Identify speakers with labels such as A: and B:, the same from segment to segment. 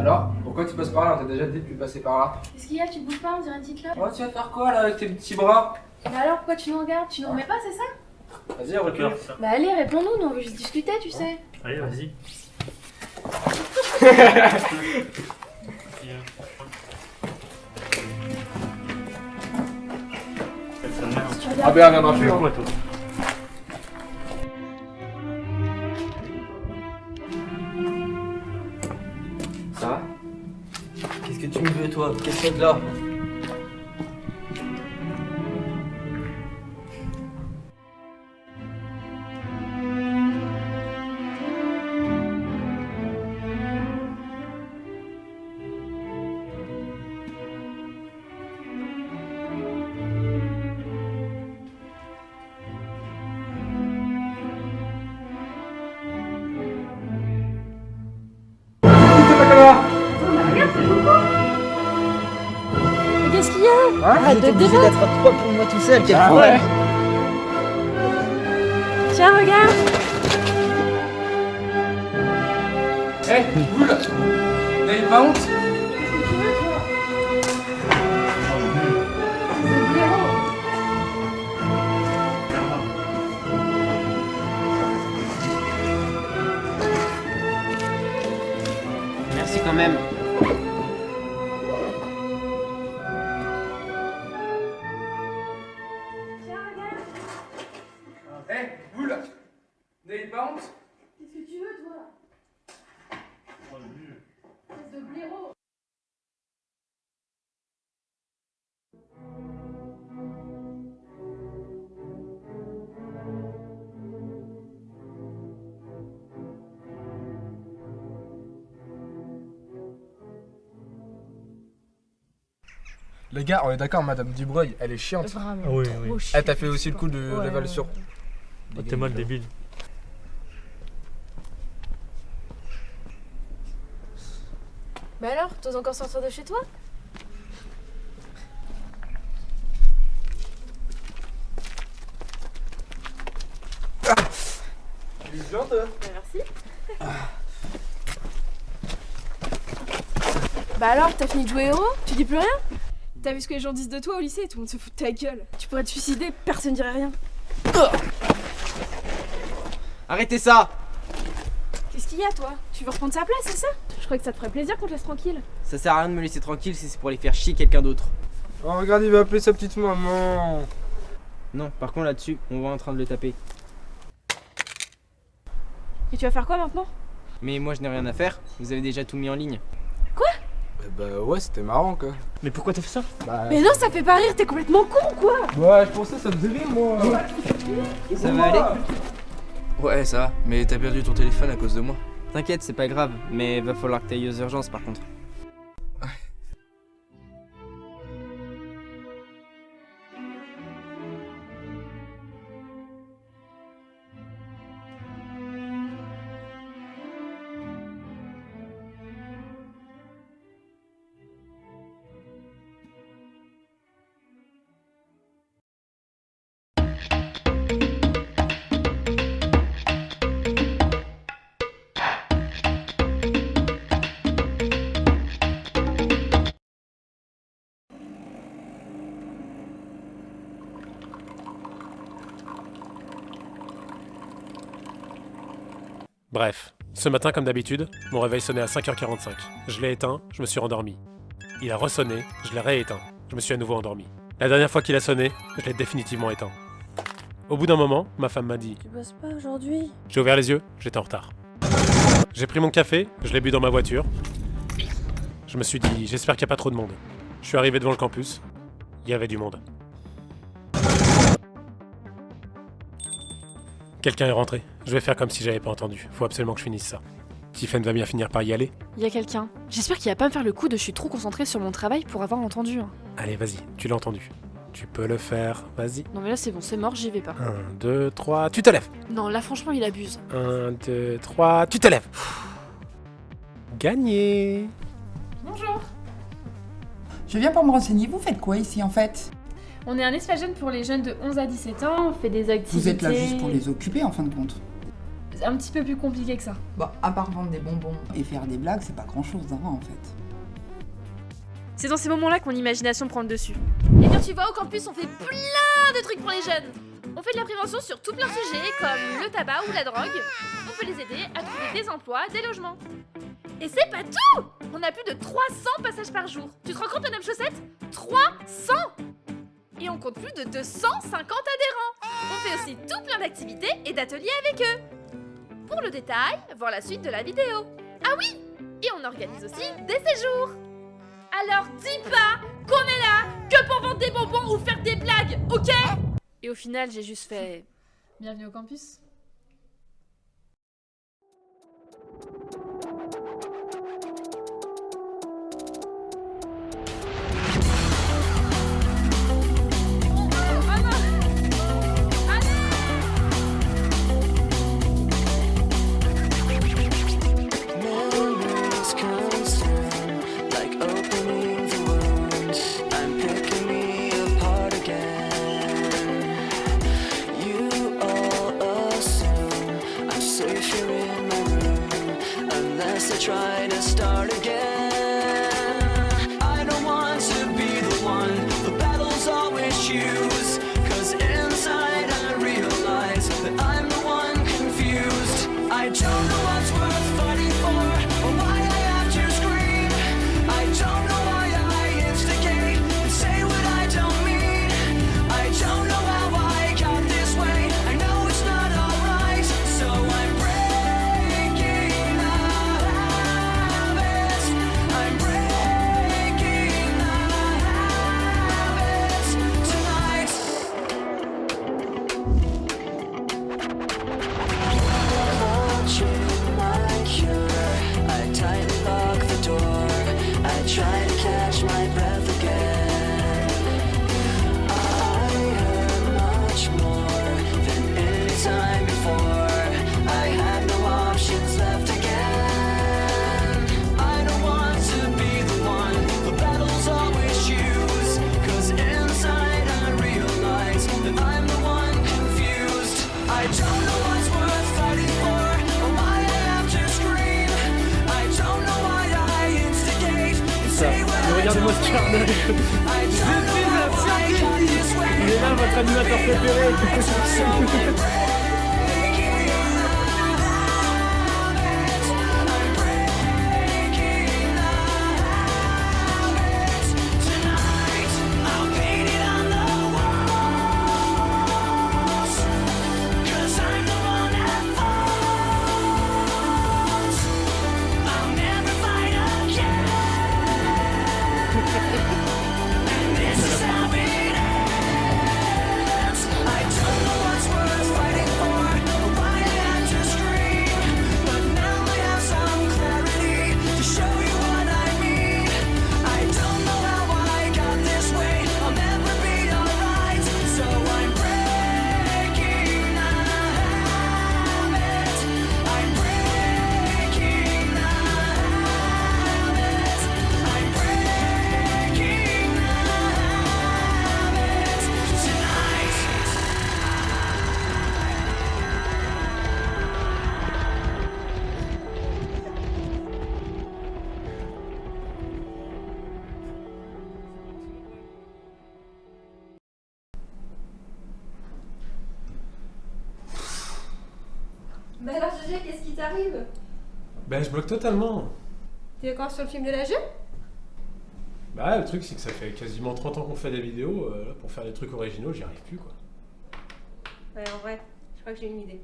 A: Alors, pourquoi tu passes par là? On t'a déjà dit de plus passer par là.
B: Qu'est-ce qu'il y a? Tu bouges pas, on dirait un Hitler.
A: Oh, tu vas faire quoi là avec tes petits bras?
B: Bah alors pourquoi tu nous regardes? Tu nous remets pas, c'est ça?
A: Vas-y, recule.
B: Bah allez, réponds-nous, nous on veut juste discuter, tu sais.
C: Allez, vas-y.
B: Si tu
A: Ah
B: regardes.
A: ben, elle viendra plus.
C: Tu
A: Hein.
C: quoi, toi?
D: Ça va? Qu'est-ce que tu me veux, toi? Qu'est-ce que de là?
B: Mais qu'est-ce qu'il y a? Arrête de te
D: obligé
B: débattre.
D: d'être à trois pour moi tout seul, quel
A: Ah
D: problème!
A: ouais.
B: Tiens, regarde.
A: Eh, vous là! N'avez pas honte?
D: Merci quand même.
A: Eh, vous là! N'avez pas honte?
B: Qu'est-ce que tu veux, toi? Espèce de blaireau.
A: Les gars, on est d'accord, Madame Dubreuil, elle est chiante.
B: Vraiment.
C: Ah oui,
B: trop
C: oui.
B: chiant.
A: Elle t'a fait aussi le coup de
B: Ouais,
A: Leval
B: ouais,
A: sur.
B: ouais.
C: Oh, t'es mal débile.
B: Bah alors, t'oses encore sortir de chez toi?
A: Chiante.
B: Bah merci. Bah alors, t'as fini de jouer héros? Tu dis plus rien? T'as vu ce que les gens disent de toi au lycée? Tout le monde se fout de ta gueule. Tu pourrais te suicider, personne dirait rien.
D: Arrêtez ça!
B: Qu'est-ce qu'il y a, toi? Tu veux reprendre sa place, c'est ça? Je crois que ça te ferait plaisir qu'on te laisse tranquille.
D: Ça sert à rien de me laisser tranquille si c'est pour aller faire chier quelqu'un d'autre.
A: Oh, regarde, il va appeler sa petite maman.
D: Non, par contre là-dessus, on va en train de le taper.
B: Et tu vas faire quoi maintenant?
D: Mais moi je n'ai rien à faire, vous avez déjà tout mis en ligne.
A: Bah ouais, c'était marrant quoi.
C: Mais pourquoi t'as fait ça?
A: Bah.
B: Mais non, ça fait pas rire, t'es complètement con, quoi!
A: Ouais, je pensais que ça me faisait rire moi.
D: Ça va aller?
E: Ouais, ça va, mais t'as perdu ton téléphone à cause de moi.
D: T'inquiète, c'est pas grave, mais va falloir que t'ailles aux urgences par contre.
F: Bref, ce matin comme d'habitude, mon réveil sonnait à 5h45. Je l'ai éteint, je me suis rendormi. Il a ressonné, je l'ai rééteint. Je me suis à nouveau endormi. La dernière fois qu'il a sonné, je l'ai définitivement éteint. Au bout d'un moment, ma femme m'a dit
B: Tu bosses pas aujourd'hui?
F: « J'ai ouvert les yeux, j'étais en retard. » J'ai pris mon café, je l'ai bu dans ma voiture. Je me suis dit « J'espère qu'il n'y a pas trop de monde. » Je suis arrivé devant le campus. Il y avait du monde. Quelqu'un est rentré. Je vais faire comme si j'avais pas entendu. Faut absolument que je finisse ça. Tiffen va bien finir par y aller.
G: Il y a quelqu'un. J'espère qu'il va pas me faire le coup de je suis trop concentrée sur mon travail pour avoir entendu. Hein.
F: Allez, vas-y, tu l'as entendu. Tu peux le faire, vas-y.
G: Non mais là c'est bon, c'est mort, j'y vais pas.
F: 1, 2, 3, tu te lèves.
G: Non, là franchement il abuse.
F: 1, 2, 3, tu te lèves. Gagné.
B: Bonjour.
H: Je viens pour me renseigner, vous faites quoi ici en fait?
I: On est un espace jeune pour les jeunes de 11 à 17 ans, on fait des activités...
H: Vous êtes là juste pour les occuper en fin de compte.
B: c'est un petit peu plus compliqué que ça.
H: Bon, à part vendre des bonbons et faire des blagues, c'est pas grand-chose, hein, en fait.
G: C'est dans ces moments-là que mon imagination prend le dessus. Eh bien tu vois, au campus on fait plein de trucs pour les jeunes. On fait de la prévention sur tout plein de sujets comme le tabac ou la drogue. On peut les aider à trouver des emplois, des logements. Et c'est pas tout! On a plus de 300 passages par jour. Tu te rends compte, Madame Chaussette? 300! Et on compte plus de 250 adhérents. On fait aussi tout plein d'activités et d'ateliers avec eux. Pour le détail, voir la suite de la vidéo. Ah oui! Et on organise aussi des séjours. Alors dis pas qu'on est là que pour vendre des bonbons ou faire des blagues, ok? Et au final, j'ai juste fait...
B: Bienvenue au campus.
I: Try to start again. I don't want to be the one the battles always choose, 'cause inside I realize that I'm the one confused. I don't know what's worth fighting for or why I have to scream. I don't know why I instigate and say what I don't mean. I don't know how I got this way. I know it's not alright, so I'm breaking out. I'm breaking the habits tonight. Watching my cure, I tightly lock the door. I try to catch my breath again. I hurt much more than any time before. I had no options left again. I don't want to be the one the battles always choose, 'cause inside I realize that I'm the one confused. I don't know what's worth fighting for or why I have to scream. I don't know why I instigate and say what I
C: Regardez-moi
I: don't
C: ce carnage.
I: mean. I don't know how I got this way.
C: Il est là, votre animateur préféré.
I: So I'm breaking the habits. I'm breaking the habits tonight. I'll paint it on the walls, 'cause I'm the one that falls. I'll never fight again. And this is how it ends. I don't know what's worth fighting for or why I had to scream, but now I have some clarity to show you what I mean. I don't know how I got this way. I'll never be alright, so I'm breaking the habit. I'm breaking the habit. I'm breaking the habit tonight.
B: Bah alors GG, qu'est-ce qui t'arrive?
F: Ben, je bloque totalement.
B: T'es encore sur le film de la jeu?
F: Bah, le truc, c'est que ça fait quasiment 30 ans qu'on fait des vidéos. Là, pour faire des trucs originaux, j'y arrive plus, quoi.
B: Ouais, en vrai, je crois que j'ai une idée.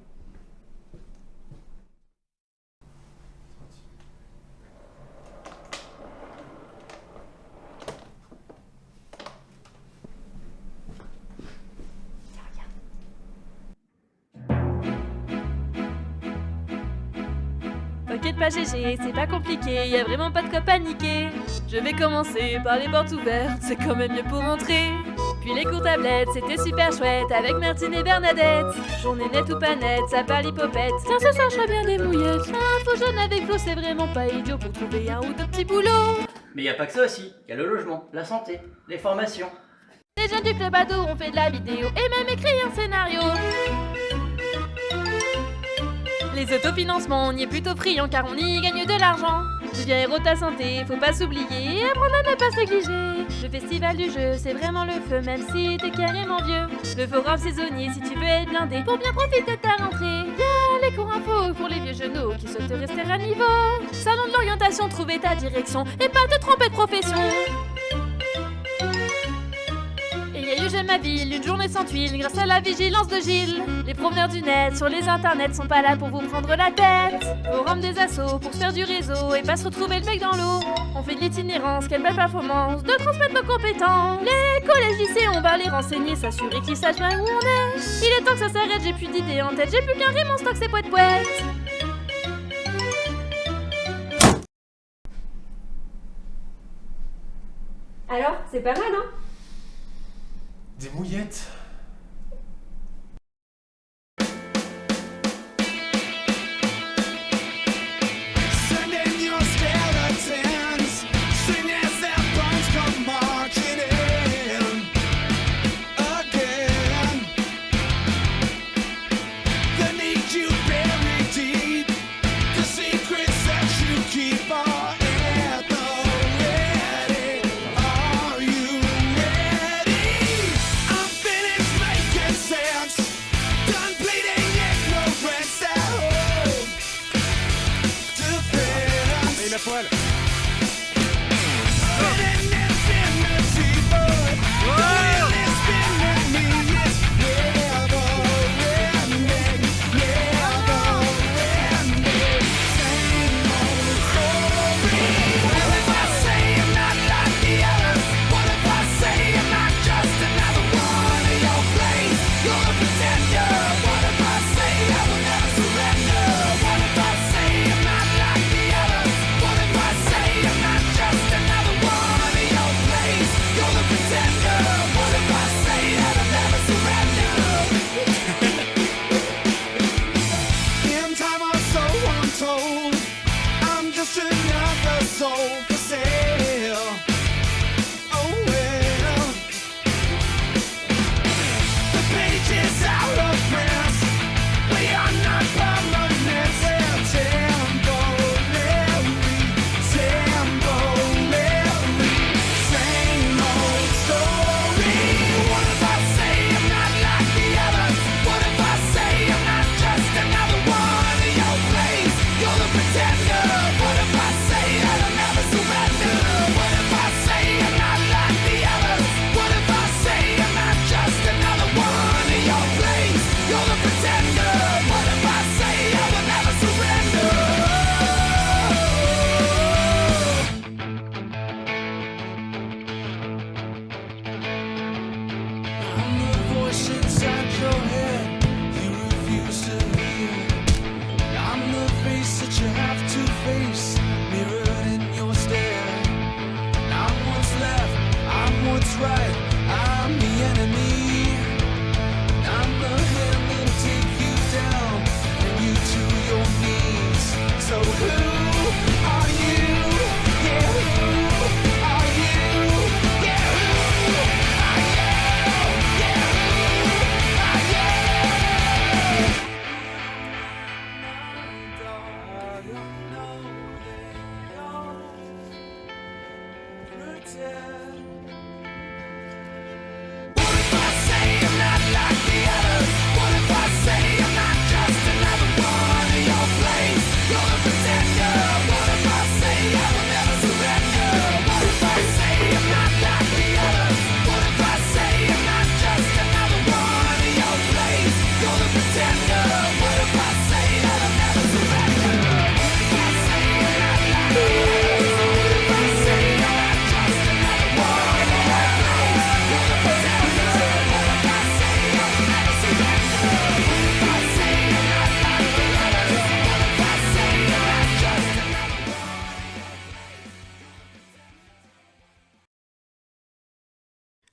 G: T'inquiète pas GG, c'est pas compliqué, y a vraiment pas de quoi paniquer. Je vais commencer par les portes ouvertes, c'est quand même mieux pour entrer. Puis les cours tablettes, c'était super chouette avec Martine et Bernadette. Journée nette ou pas nette, ça parle hypopète. Tiens, ce soir je ferai bien des mouillettes. Un faux jeune avec Flo, c'est vraiment pas idiot pour trouver un ou deux petits boulots.
D: Mais y a pas que ça aussi, y a le logement, la santé, les formations.
G: Les jeunes du club ado ont fait de la vidéo et même écrit un scénario. Les autofinancements, on y est plutôt friand car on y gagne de l'argent. Deviens héros de ta santé, faut pas s'oublier, apprendre à ne pas se négliger. Le festival du jeu, c'est vraiment le feu, même si t'es carrément vieux. Le forum saisonnier, si tu veux être blindé, pour bien profiter de ta rentrée. Y'a les cours info pour les vieux genoux qui souhaitent rester à niveau. Salon de l'orientation, trouver ta direction et pas te tromper de profession. J'aime ma ville, une journée sans tuile, grâce à la vigilance de Gilles. Les promeneurs du net sur les internets sont pas là pour vous prendre la tête. Forum des assos pour se faire du réseau et pas se retrouver le bec dans l'eau. On fait de l'itinérance, quelle belle performance de transmettre nos compétences. Les collèges lycées, on va les renseigner, s'assurer qu'ils sachent bien où on est. Il est temps que ça s'arrête, j'ai plus d'idées en tête, j'ai plus qu'un rime en stock, c'est poète poète.
B: Alors, c'est pas mal, hein?
A: Des mouillettes.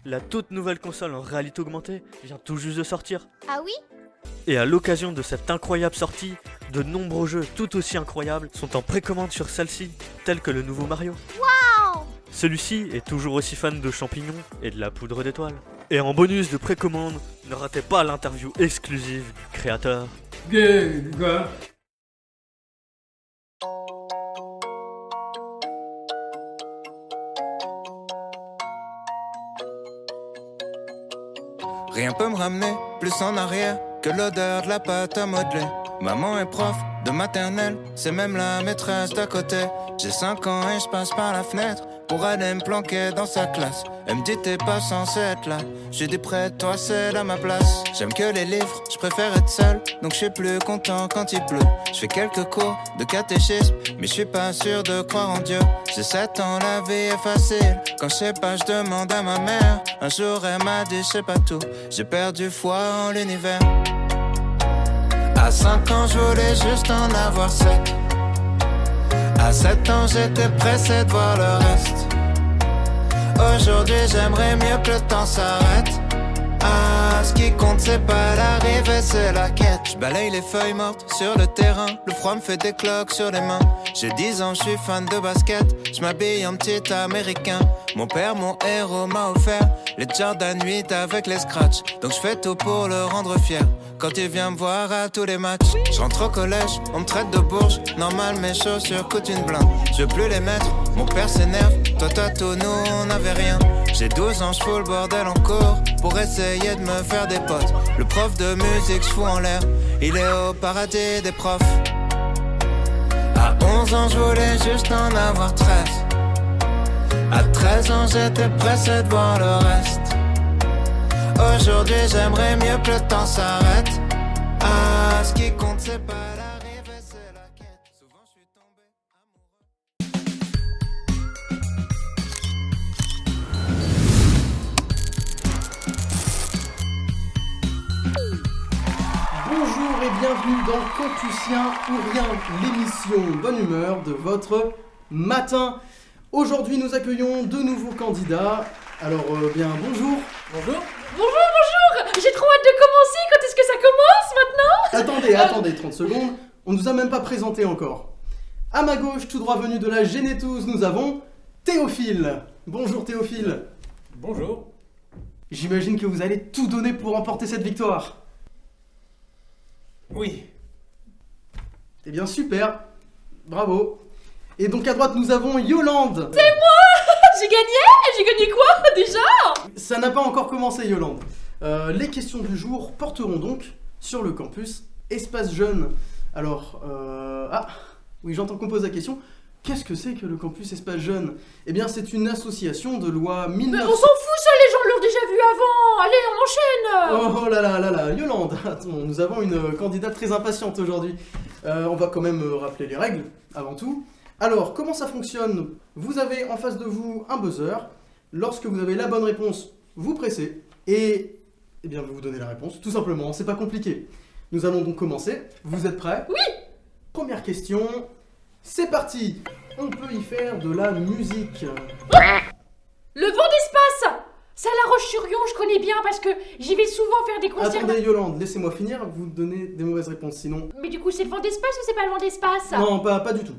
D: La toute nouvelle console en réalité augmentée vient tout juste de sortir.
G: Ah oui?
D: Et à l'occasion de cette incroyable sortie, de nombreux jeux tout aussi incroyables sont en précommande sur celle-ci, tels que le nouveau Mario.
G: Waouh!
D: Celui-ci est toujours aussi fan de champignons et de la poudre d'étoiles. Et en bonus de précommande, ne ratez pas l'interview exclusive du créateur.
C: Quoi?
J: Rien peut me ramener plus en arrière que l'odeur de la pâte à modeler. Maman est prof de maternelle, c'est même la maîtresse d'à côté. J'ai 5 ans et je passe par la fenêtre pour aller me planquer dans sa classe. Elle me dit t'es pas censé être là. J'ai dit près de toi c'est là ma place. J'aime que les livres, je préfère être seul, donc je suis plus content quand il pleut. Je fais quelques cours de catéchisme, mais je suis pas sûr de croire en Dieu. J'ai 7 ans, la vie est facile. Quand je sais pas, je demande à ma mère. Un jour elle m'a dit je sais pas tout. J'ai perdu foi en l'univers. À 5 ans je voulais juste en avoir 7. À 7 ans j'étais pressé de voir le reste. Aujourd'hui j'aimerais mieux que le temps s'arrête. Ah, ce qui compte c'est pas l'arrivée, c'est la quête. Je balaye les feuilles mortes sur le terrain. Le froid me fait des cloques sur les mains. J'ai 10 ans, je suis fan de basket. Je m'habille en petit américain. Mon père, mon héros, m'a offert les Jordan 8 avec les scratchs. Donc je fais tout pour le rendre fier quand il vient me voir à tous les matchs. Je rentre au collège, on me traite de bourge. Normal, mes chaussures coûtent une blinde. Je veux plus les mettre, mon père s'énerve. Toi, tout, nous, on n'avait rien. J'ai 12 ans, je fous le bordel en cours pour essayer de me faire des potes. Le prof de musique, je fous en l'air. Il est au paradis des profs. À 11 ans, je voulais juste en avoir 13. À 13 ans, j'étais pressé de voir le reste. Aujourd'hui, j'aimerais mieux que le temps s'arrête. Ah, ce qui compte, c'est pas l'arrivée, c'est la quête. Souvent, je suis tombé amoureux.
K: Bonjour et bienvenue dans Campusien ou rien, l'émission bonne humeur de votre matin. Aujourd'hui, nous accueillons de nouveaux candidats. Alors, bien, bonjour.
A: Bonjour.
G: Bonjour, j'ai trop hâte de commencer. Quand est-ce que ça commence maintenant?
K: Attendez, 30 secondes. On nous a même pas présenté encore. À ma gauche, tout droit venu de la Génétouse, nous avons Théophile. Bonjour Théophile.
C: Bonjour.
K: J'imagine que vous allez tout donner pour remporter cette victoire.
C: Oui.
K: Eh bien, super. Bravo. Et donc à droite, nous avons Yolande.
G: C'est moi. J'ai gagné quoi déjà?
K: Ça n'a pas encore commencé, Yolande. Les questions du jour porteront donc sur le campus Espace Jeune. Alors, ah, oui, j'entends qu'on pose la question. Qu'est-ce que c'est que le campus Espace Jeune? Eh bien, c'est une association de loi 1900...
G: Mais on s'en fout, ça, les gens l'ont déjà vu avant. Allez, on enchaîne.
K: Oh là, Yolande, attends, nous avons une candidate très impatiente aujourd'hui. On va quand même rappeler les règles, avant tout. Alors, comment ça fonctionne? Vous avez en face de vous un buzzer. Lorsque vous avez la bonne réponse, vous pressez. Et, eh bien, vous donnez la réponse, tout simplement, c'est pas compliqué. Nous allons donc commencer. Vous êtes prêts?
G: Oui.
K: Première question, c'est parti. On peut y faire de la musique.
G: Le vent d'espace. C'est à La Roche-sur-Yon, je connais bien parce que j'y vais souvent faire des concerts.
K: Attendez Yolande, laissez-moi finir, vous donnez des mauvaises réponses sinon...
G: Mais du coup, c'est le vent d'espace ou c'est pas le vent d'espace?
K: Non, pas du tout.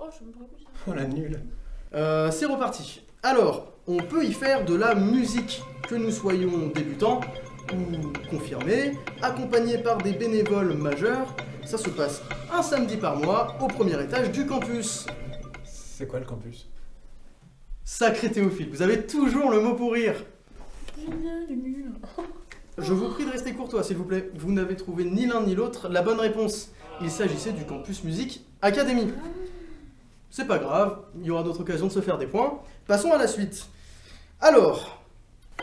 G: Oh, je me rappelle ça.
C: Oh la nulle.
K: C'est reparti. Alors, on peut y faire de la musique, que nous soyons débutants ou confirmés, accompagnés par des bénévoles majeurs. Ça se passe un samedi par mois au premier étage du campus.
C: C'est quoi le campus?
K: Sacré Théophile, vous avez toujours le mot pour rire. Je vous prie de rester courtois, s'il vous plaît. Vous n'avez trouvé ni l'un ni l'autre la bonne réponse. Il s'agissait du campus musique Académie. C'est pas grave, il y aura d'autres occasions de se faire des points. Passons à la suite. Alors,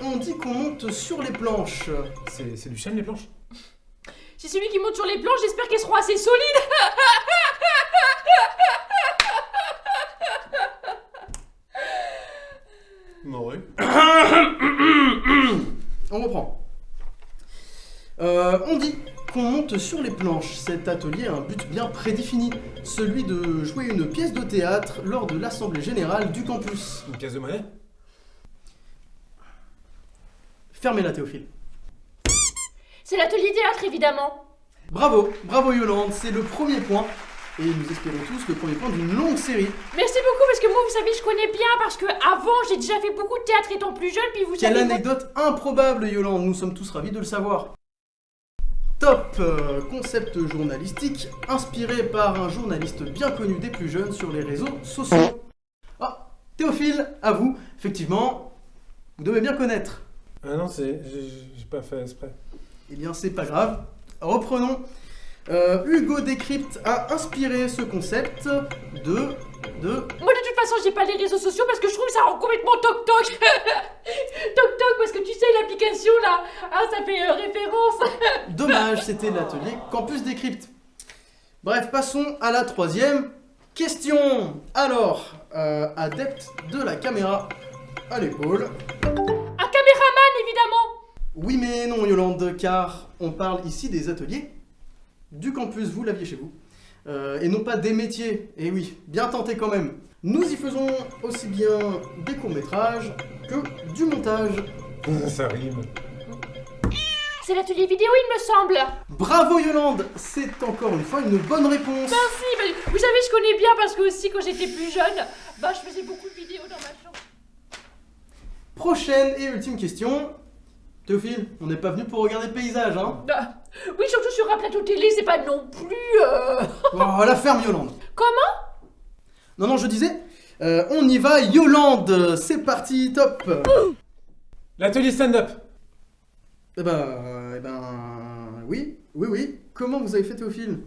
K: on dit qu'on monte sur les planches.
C: C'est du chêne les planches?
G: C'est celui qui monte sur les planches, j'espère qu'elles seront assez solides.
C: Non, oui.
K: On reprend. On dit qu'on monte sur les planches. Cet atelier a un but bien prédéfini, celui de jouer une pièce de théâtre lors de l'assemblée générale du campus.
C: Une pièce de monnaie?
K: Fermez-la Théophile.
G: C'est l'atelier théâtre, évidemment.
K: Bravo Yolande, c'est le premier point. Et nous espérons tous le premier point d'une longue série.
G: Merci beaucoup parce que moi, vous savez, je connais bien parce que avant, j'ai déjà fait beaucoup de théâtre étant plus jeune, puis vous
K: Quelle
G: savez...
K: anecdote improbable Yolande, nous sommes tous ravis de le savoir. Top concept journalistique inspiré par un journaliste bien connu des plus jeunes sur les réseaux sociaux. Ah, Théophile, à vous, effectivement, vous devez bien connaître.
C: Ah non, j'ai pas fait exprès.
K: Eh bien, c'est pas grave. Reprenons. Hugo Décrypte a inspiré ce concept de...
L: Moi de toute façon j'ai pas les réseaux sociaux parce que je trouve que ça rend complètement toc-toc. Toc-toc parce que tu sais l'application là, ça fait référence.
K: Dommage, c'était l'atelier Campus Décrypte. Bref, passons à la troisième question. Alors, adepte de la caméra à l'épaule.
L: Un caméraman évidemment.
K: Oui mais non Yolande, car on parle ici des ateliers du campus, vous l'aviez chez vous. Et non pas des métiers. Et oui, bien tenté quand même. Nous y faisons aussi bien des courts-métrages que du montage.
C: Ça rime.
L: C'est l'atelier vidéo il me semble.
K: Bravo Yolande, c'est encore une fois une bonne réponse.
L: Merci, mais vous savez je connais bien parce que aussi quand j'étais plus jeune, je faisais beaucoup de vidéos dans ma chambre.
K: Prochaine et ultime question. Théophile, on n'est pas venu pour regarder le paysage, hein?
L: Oui, surtout sur un plateau télé, c'est pas non plus...
K: Oh, la ferme Yolande.
L: Comment?
K: Non, je disais, on y va Yolande, c'est parti, top.
C: L'atelier stand-up.
K: Eh ben, oui. Comment vous avez fait Théophile?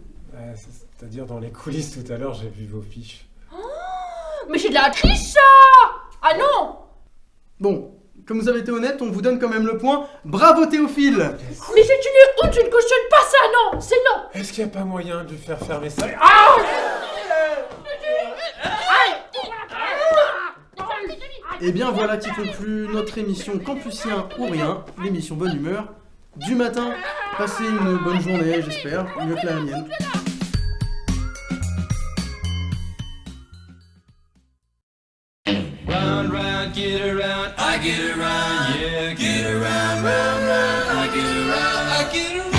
C: C'est-à-dire dans les coulisses tout à l'heure, j'ai vu vos fiches.
L: Mais c'est de la triche ça! Ah non!
K: Bon, comme vous avez été honnête, on vous donne quand même le point. Bravo Théophile.
L: Mais c'est une honte, je ne cautionne pas ça, non! C'est non!
C: Est-ce qu'il n'y a pas moyen de faire fermer ça?
K: Et bien voilà qui conclut notre émission Campusien ou rien, l'émission bonne humeur du matin. Passez une bonne journée, j'espère, mieux que la mienne.
I: Round, round, get around, I get around, yeah, get around, round, round, I get around, I get around.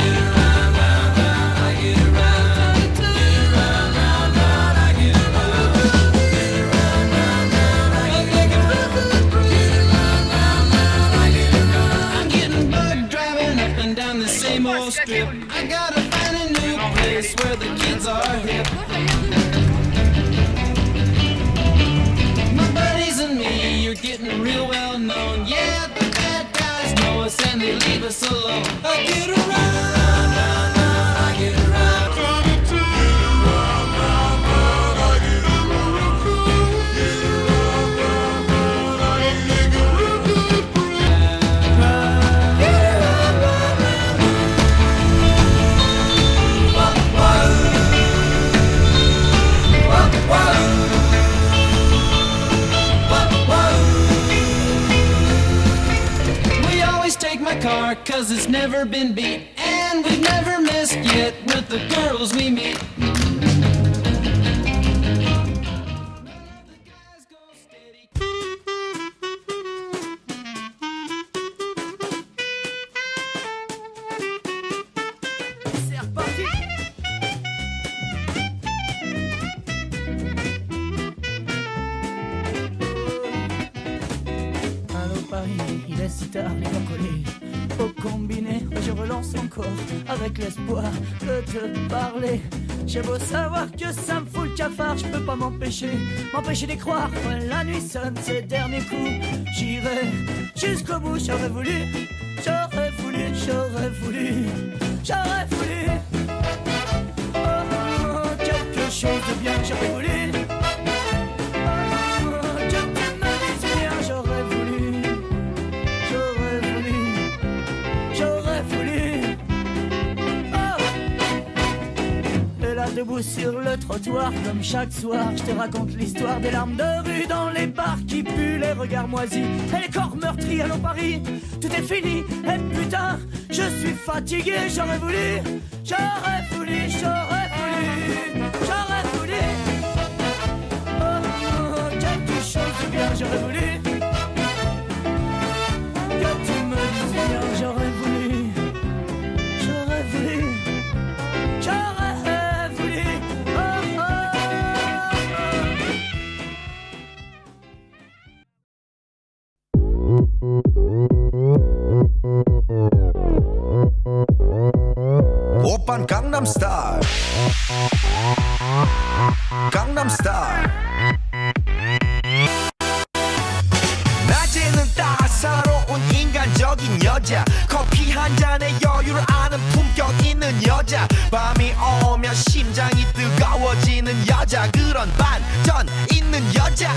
I: Strip. I gotta find a new place where the kids are hip. My buddies and me, you're getting real well known. Yeah, the bad guys know us and they leave us alone. I get around, I get around. Car, cause it's never been beat, and we've never missed yet with the girls we meet. C'est reparti.
M: Allô Paris, il est si tard, les gars collés. Au combiné, je relance encore avec l'espoir de te parler. J'ai beau savoir que ça me fout le cafard, je peux pas m'empêcher d'y croire. Quand la nuit sonne ses derniers coups, j'irai jusqu'au bout. J'aurais voulu. Oh, quelque chose de bien, j'aurais voulu. Debout sur le trottoir, comme chaque soir, je te raconte l'histoire des larmes de rue dans les bars qui puent, les regards moisis et les corps meurtris. Allô Paris, tout est fini, et putain, je suis fatigué. J'aurais voulu. Oh, quelque chose de bien, j'aurais voulu. Que tu me dises bien, j'aurais voulu.
N: Opern Gangnam Style.
I: 여자 커피 한 잔에 여유를 아는 품격 있는 여자 밤이 오면 심장이 뜨거워지는 여자 그런 반전 있는 여자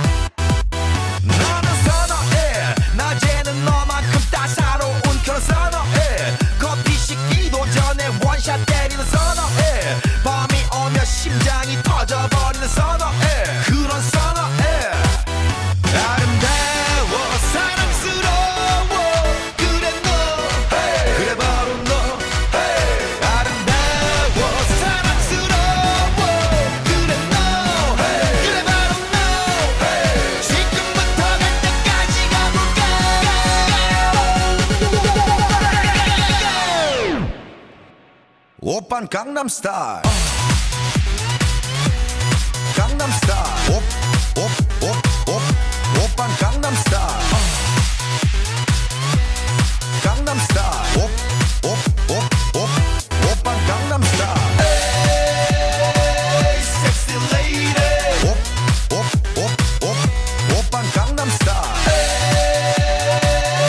I: 너는 선어해 낮에는 너만큼 따사로운 그런 선어해 커피 식기도 전에 원샷 때리는 선어해 밤이 오면 심장이 터져버리는 선어해 그런 선어해 아름다워 사랑스러워 그래 너 그래 바로 너 아름다워 사랑스러워 그래 너 그래 바로 너 지금부터 갈 때까지 가볼까 오빤 강남스타일 강남스타일 오빤 강남스타일 강남스타일 오빤 강남스타일 에이 섹시 레이디 오빤 강남스타일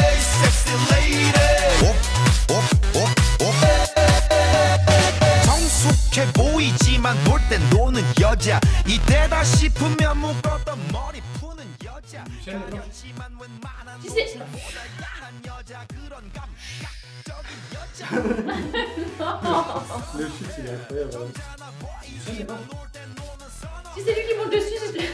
I: 에이 섹시 레이디 성숙해 보이지만 놀 땐 노는 여자 이때다 싶으면 묶었던 머리 푸는 여자 가렸지만 웬만한 노보다 야한 여자 그런 감각적인 여자
C: Le chute, il est incroyable.
L: Si c'est lui qui monte dessus, c'est...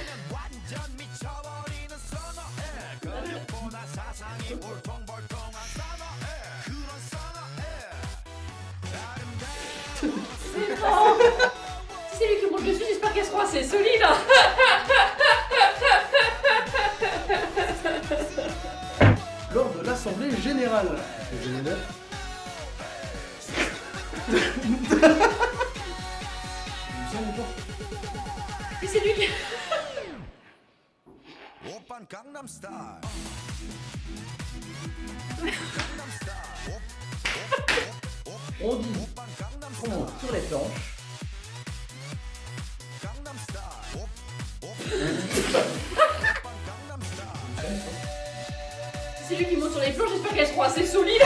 L: C'est non. Si c'est lui qui monte dessus, j'espère qu'elle sera assez solide.
K: Lors de l'Assemblée Générale.
L: Si c'est lui qui...
I: 오빤 강남스타일
H: On dit comment sur les planches.
L: Si c'est lui qui monte sur les planches, j'espère qu'elles seront assez solides.